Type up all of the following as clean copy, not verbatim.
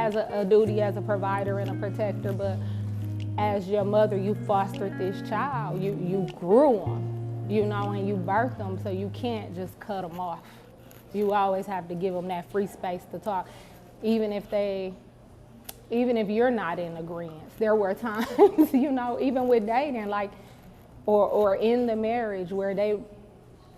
has a duty as a provider and a protector, but as your mother, you fostered this child. You grew them, you know, and you birthed them, so you can't just cut them off. You always have to give them that free space to talk, even if you're not in agreement. There were times, you know, even with dating, like, or in the marriage where they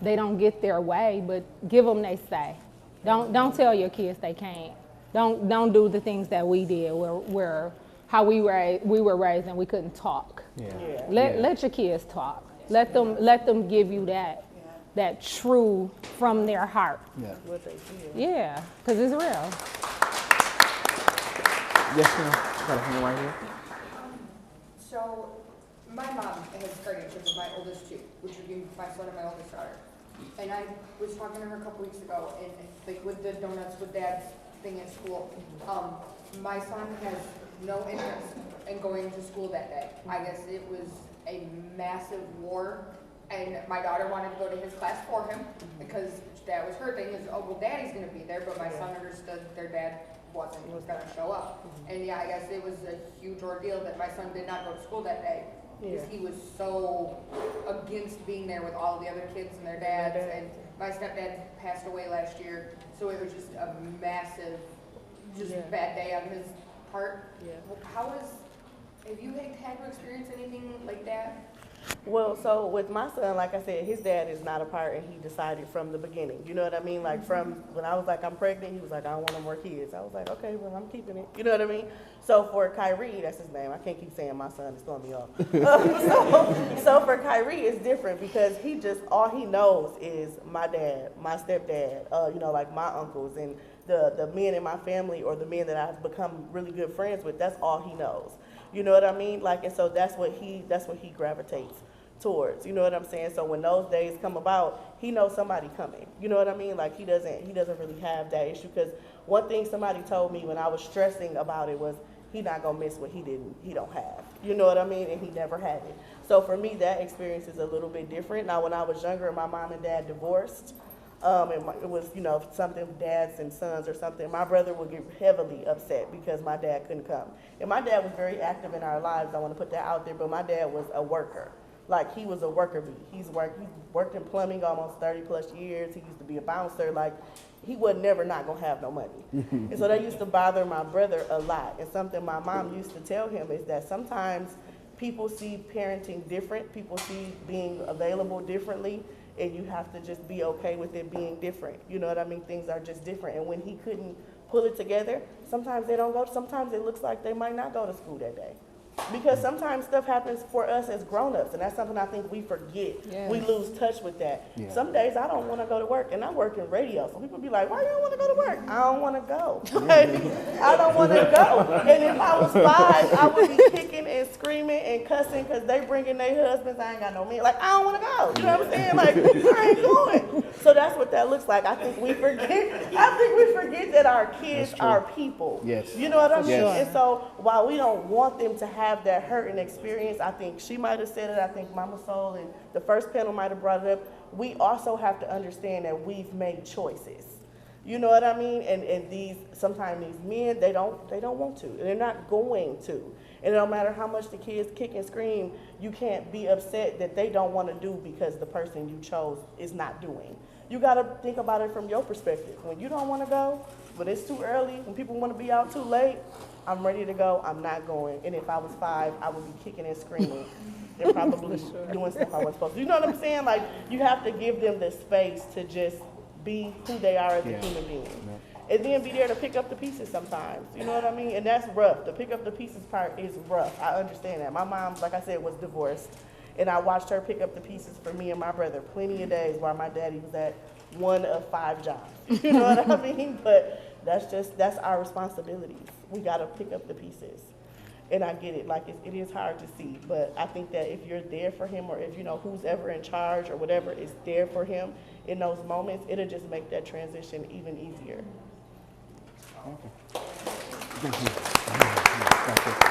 don't get their way, but give them their say. Don't tell your kids they can't. Don't do the things that we did where how we were raised and we couldn't talk. Let your kids talk. Let them give you that true from their heart. What they feel. Yeah, because it's real. Yes, ma'am. Got a hand right here. So, my mom has guardianship of my oldest two, which would be my son and my oldest daughter. And I was talking to her a couple weeks ago, and like with the donuts with dad's thing at school, my son has no interest in going to school that day. I guess it was a massive war, and my daughter wanted to go to his class for him because that was her thing is, oh, well, daddy's gonna be there, but my son understood their dad wasn't gonna show up. And yeah, I guess it was a huge ordeal that my son did not go to school that day. Because he was so against being there with all the other kids and their dads, and my stepdad passed away last year, so it was just a massive, bad day on his part. Have you had to experience anything like that? Well, so with my son, like I said, his dad is not a part, and he decided from the beginning. You know what I mean? Like from when I was like, I'm pregnant, he was like, I don't want no more kids. I was like, okay, well, I'm keeping it. You know what I mean? So for Kyrie, that's his name. I can't keep saying my son, it's throwing me off. So for Kyrie, it's different because all he knows is my dad, my stepdad, you know, like my uncles and the men in my family or the men that I've become really good friends with. That's all he knows. You know what I mean? Like, and so that's what he gravitates towards. You know what I'm saying? So when those days come about, he knows somebody coming. You know what I mean? Like he doesn't really have that issue. Because one thing somebody told me when I was stressing about it was he not gonna miss what he don't have. You know what I mean? And he never had it. So for me, that experience is a little bit different. Now, when I was younger, my mom and dad divorced. It was, you know, something dads and sons or something. My brother would get heavily upset because my dad couldn't come. And my dad was very active in our lives. I want to put that out there. But my dad was a worker. Like, he was a worker bee. He worked in plumbing almost 30 plus years. He used to be a bouncer. Like, he was never not going to have no money. And so that used to bother my brother a lot. And something my mom used to tell him is that sometimes people see parenting different. People see being available differently. And you have to just be okay with it being different. You know what I mean? Things are just different. And when he couldn't pull it together, sometimes they don't go. Sometimes it looks like they might not go to school that day. Because sometimes stuff happens for us as grown-ups, and that's something I think we forget. Yes. We lose touch with that. Yeah. Some days I don't want to go to work, and I work in radio. So people be like, why you don't want to go to work? I don't want to go. I don't want to go. And if I was 5, I would be kicking and screaming and cussing because they bringing their husbands. I ain't got no men. Like, I don't want to go. You know what I'm saying? Like, I ain't going. So that's what that looks like. I think we forget that our kids are people. Yes. You know what I mean? Yes. And so while we don't want them to have that hurting experience, I think she might have said it, I think Mama Soul and the first panel might have brought it up, we also have to understand that we've made choices. You know what I mean? And sometimes these men, they don't want to. They're not going to. And no matter how much the kids kick and scream, you can't be upset that they don't want to do because the person you chose is not doing. You got to think about it from your perspective. When you don't want to go, when it's too early, when people want to be out too late, I'm ready to go, I'm not going. And if I was 5, I would be kicking and screaming and probably doing stuff I wasn't supposed to. You know what I'm saying? Like, you have to give them the space to just be who they are as a human being. Yeah. And then be there to pick up the pieces sometimes. You know what I mean? And that's rough. The pick up the pieces part is rough. I understand that. My mom, like I said, was divorced. And I watched her pick up the pieces for me and my brother plenty of days while my daddy was at one of 5 jobs. You know what I mean? But that's our responsibilities. We got to pick up the pieces. And I get it, like it is hard to see, but I think that if you're there for him, or if you know who's ever in charge or whatever is there for him in those moments, it'll just make that transition even easier. Okay. Thank you.